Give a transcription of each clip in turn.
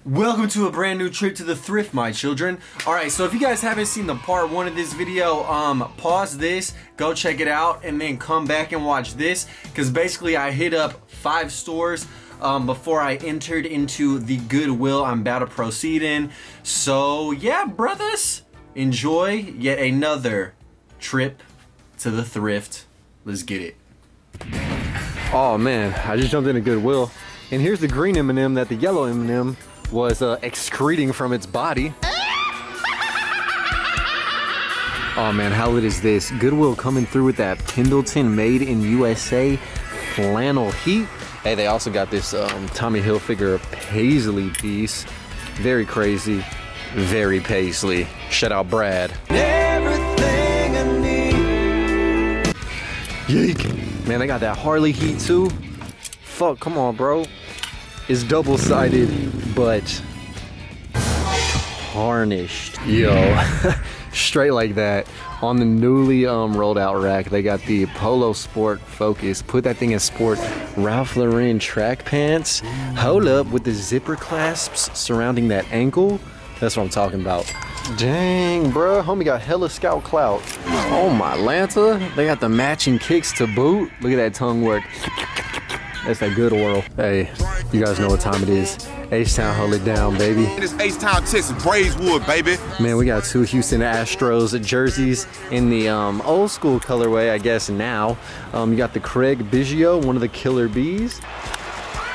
Welcome to a brand new trip to the thrift, my children. Alright, so if you guys haven't seen the part 1 of this video, pause this, go check it out, and then come back and watch this, because basically I hit up 5 stores before I entered into the Goodwill I'm about to proceed in. So yeah, brothers, enjoy yet another trip to the thrift. Let's get it. Oh man, I just jumped into Goodwill, and here's the green M&M that the yellow M&M was excreting from its body. Oh man, how lit is this? Goodwill coming through with that Pendleton made in USA flannel heat. Hey, they also got this Tommy Hilfiger paisley piece. Very crazy, very paisley. Shout out Brad. Everything I need. Yeek. Man, they got that Harley heat too. Fuck, come on, bro. It's double-sided, but tarnished. Yo, straight like that. On the newly rolled out rack, they got the Polo Sport Focus. Put that thing in sport. Ralph Lauren track pants. Hold up, with the zipper clasps surrounding that ankle. That's what I'm talking about. Dang, bruh, homie got hella scout clout. Oh my Lanta, they got the matching kicks to boot. Look at that tongue work. That's that good oral. Hey, you guys know what time it is. H-Town, hold it down, baby. It's H-Town, Texas, Braeswood, baby. Man, we got 2 Houston Astros jerseys in the old school colorway, I guess now. You got the Craig Biggio, one of the killer bees.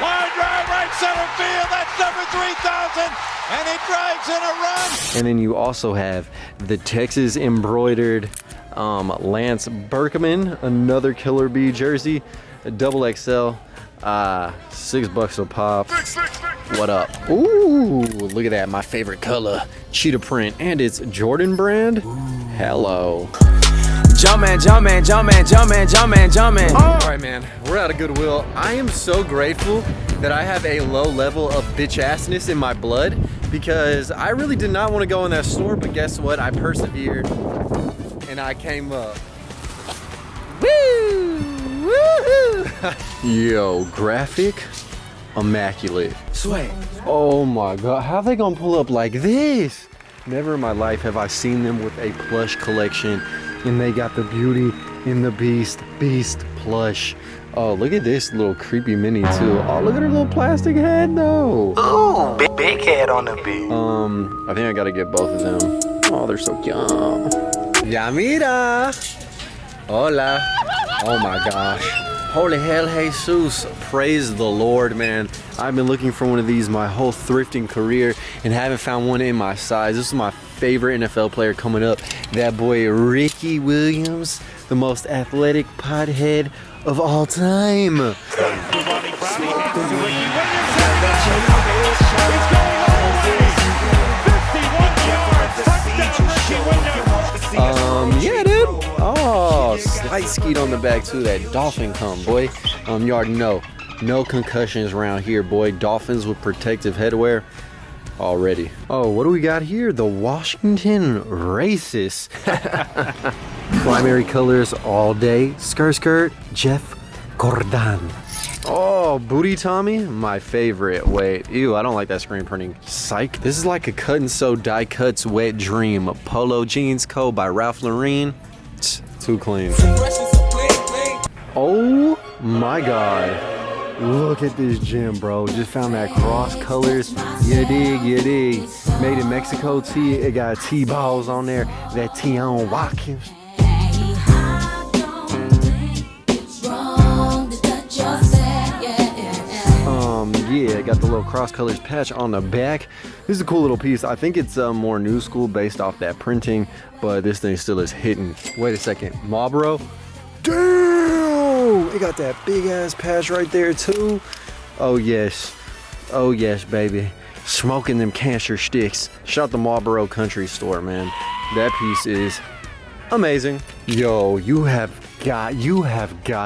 Line drive right center field, that's number 3,000, and he drives in a run. And then you also have the Texas embroidered Lance Berkman, another killer bee jersey, a double XL. $6 a pop. What up? Ooh, look at that, my favorite color, cheetah print, and it's Jordan brand. Hello. Jumpin', jumpin', jumpin', jumpin', jumpin', jumpin'. All right, man, we're out of Goodwill. I am so grateful that I have a low level of bitch assness in my blood, because I really did not want to go in that store, but guess what? I persevered and I came up. Woo! Woohoo! Yo, graphic, immaculate. Sweat. Oh my god, how they gonna pull up like this? Never in my life have I seen them with a plush collection, and they got the Beauty and the Beast plush. Oh, look at this little creepy mini too. Oh, look at her little plastic head though. Ooh, big head on the beat. I think I gotta get both of them. Oh, they're so young. Ya mira. Hola. Oh my gosh. Holy hell, Jesus. Praise the Lord, man. I've been looking for one of these my whole thrifting career and haven't found one in my size. This is my favorite NFL player coming up. That boy, Ricky Williams, the most athletic pothead of all time. Yeah, dude. Oh, slight skeet on the back too. That dolphin come, boy. You already know. No concussions around here, boy. Dolphins with protective headwear already. Oh, what do we got here? The Washington Racists. Primary colors all day. Skirt, Jeff Gordon. Oh, Booty Tommy, my favorite. Wait, ew, I don't like that screen printing. Psych. This is like a cut and sew die cuts wet dream. Polo Jeans Co. by Ralph Lauren. Too clean. Oh my god. Look at this gym, bro. Just found that cross colors. You dig. Made in Mexico tee. It got T-balls on there. That Tion Watkins. Yeah, got the little cross colors patch on the back. This is a cool little piece. I think it's more new school based off that printing, but this thing still is hitting. Wait a second, Marlboro. Damn! It got that big ass patch right there too. Oh yes, baby. Smoking them cancer sticks. Shout the Marlboro Country Store, man. That piece is amazing. Yo, you have got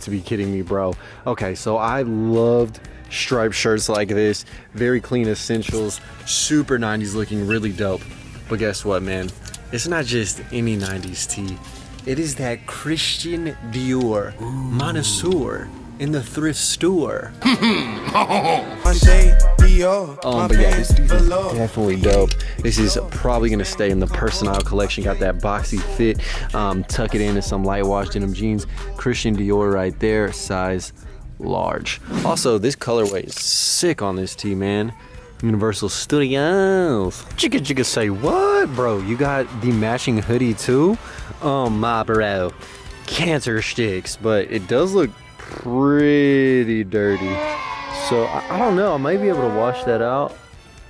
to be kidding me, bro. Okay, so I loved striped shirts like this, very clean essentials, super 90s looking, really dope. But guess what, man? It's not just any 90s tee. It is that Christian Dior Connoisseur in the thrift store. Dior. But yeah, this dude is definitely dope. This is probably gonna stay in the personnel collection. Got that boxy fit. Tuck it into some light wash denim jeans. Christian Dior right there, size large. Also, this colorway is sick on this tee, man. Universal Studios. Chicka say what, bro? You got the matching hoodie too? Oh my bro. Cancer sticks, but it does look pretty dirty. So I don't know, I might be able to wash that out.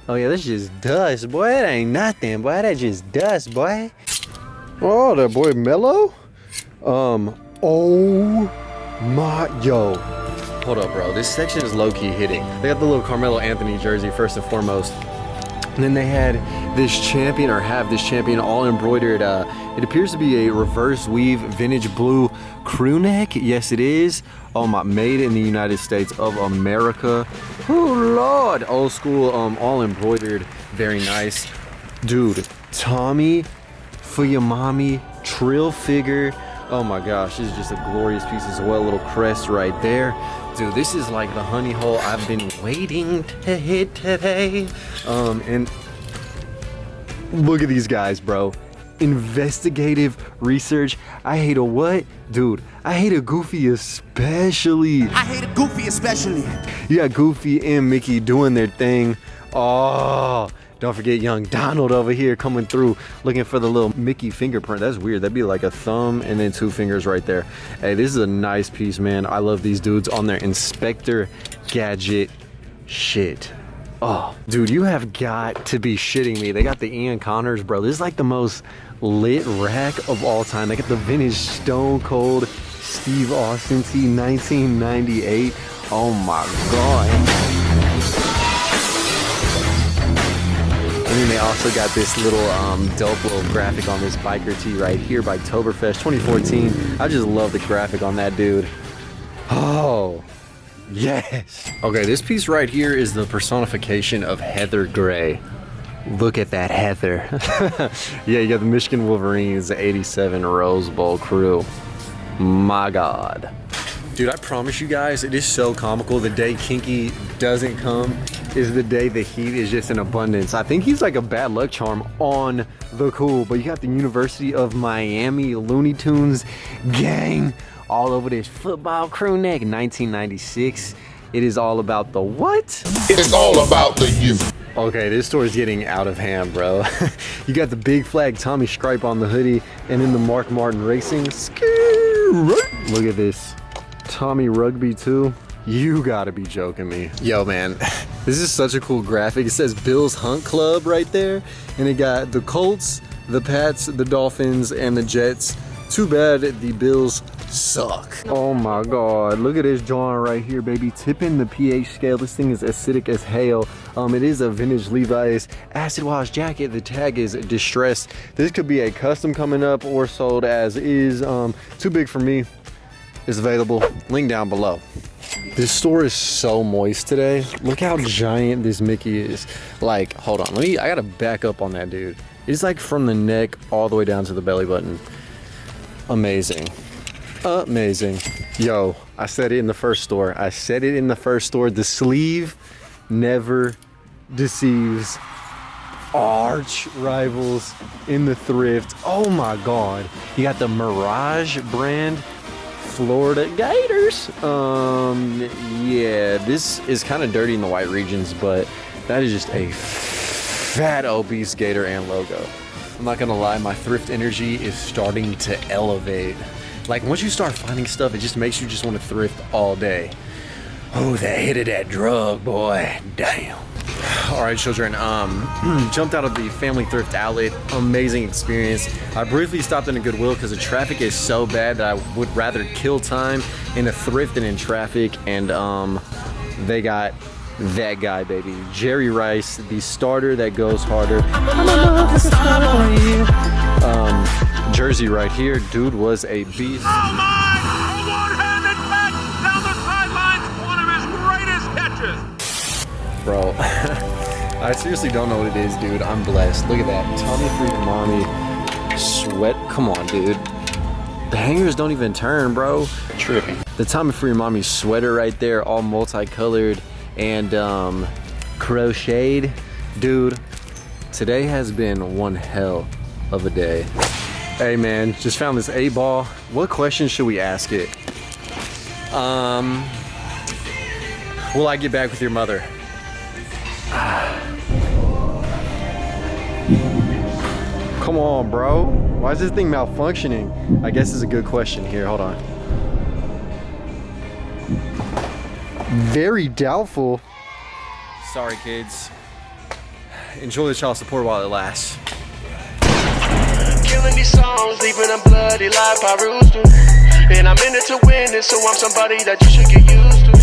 Oh yeah, that's just dust, boy. That ain't nothing, boy. That's just dust, boy. Oh, that boy Mello. Oh my, yo. Hold up, bro. This section is low-key hitting. They got the little Carmelo Anthony jersey first and foremost. And then they had this champion, or have this champion, all embroidered. It appears to be a reverse weave vintage blue crew neck. Yes, it is. Oh my, made in the United States of America. Oh Lord, old school, all embroidered, very nice. Dude, Tommy for your mommy, trill figure. Oh my gosh, this is just a glorious piece as well. Little crest right there. Dude, this is like the honey hole I've been waiting to hit today. And look at these guys, bro. Investigative research. I hate a what? Dude, I hate a Goofy especially. I hate a Goofy especially. You got Goofy and Mickey doing their thing. Oh, don't forget young Donald over here coming through looking for the little Mickey fingerprint. That's weird. That'd be like a thumb and then two fingers right there. Hey, this is a nice piece, man. I love these dudes on their Inspector Gadget shit. Oh, dude, you have got to be shitting me. They got the Ian Connors, bro. This is like the most lit rack of all time. They got the vintage Stone Cold Steve Austin tee 1998. Oh my God. And then they also got this little dope little graphic on this biker tee right here by Toberfest 2014. I just love the graphic on that dude. Oh, yes. Okay, this piece right here is the personification of Heather Gray. Look at that Heather. Yeah, you got the Michigan Wolverines, the 87 Rose Bowl crew. My God. Dude, I promise you guys, it is so comical. The day Kinky doesn't come is the day the heat is just in abundance. I think he's like a bad luck charm on the cool, but you got the University of Miami Looney Tunes gang all over this football crew neck. 1996. It is all about the what? It's all about the youth. Okay, this store's getting out of hand, bro. You got the big flag Tommy stripe on the hoodie and then the Mark Martin Racing. Look at this. Tommy Rugby too. You gotta be joking me. Yo, man, this is such a cool graphic. It says Bills Hunt Club right there. And it got the Colts, the Pats, the Dolphins, and the Jets. Too bad the Bills suck. Oh my God, look at this drawing right here, baby. Tipping the pH scale. This thing is acidic as hell. It is a vintage Levi's acid wash jacket. The tag is distressed. This could be a custom coming up or sold as is. Too big for me. Is available. Link down below. This store is so moist today. Look how giant this Mickey is. Like, hold on. I gotta back up on that dude. It's like from the neck all the way down to the belly button. Amazing. Amazing. Yo, I said it in the first store. The sleeve never deceives. Arch rivals in the thrift. Oh my God. You got the Mirage brand Florida Gators. Yeah, this is kind of dirty in the white regions, but that is just a fat obese gator and logo. I'm not gonna lie, my thrift energy is starting to elevate. Like, once you start finding stuff, it just makes you just want to thrift all day. Oh, that hit of that drug, boy. Damn. All right, children, jumped out of the family thrift outlet. Amazing experience. I briefly stopped in a Goodwill because the traffic is so bad that I would rather kill time in a thrift than in traffic. And they got that guy, baby. Jerry Rice, the starter that goes harder. Jersey right here. Dude was a beast. Oh my! A one-handed catch down the sidelines. One of his greatest catches. Bro, I seriously don't know what it is, dude. I'm blessed. Look at that. Tommy Freak Mommy sweat. Come on, dude. The hangers don't even turn, bro. Tripping. The Tommy for Your Mommy sweater right there, all multicolored and crocheted. Dude, today has been one hell of a day. Hey man, just found this 8-ball. What question should we ask it? Will I get back with your mother? Come on, bro. Why is this thing malfunctioning? I guess it's a good question here. Hold on. Very doubtful. Sorry, kids. Enjoy the child support while it lasts. Killing these songs, leaving a bloody life I roost to. And I'm in it to win it, so I'm somebody that you should get used to.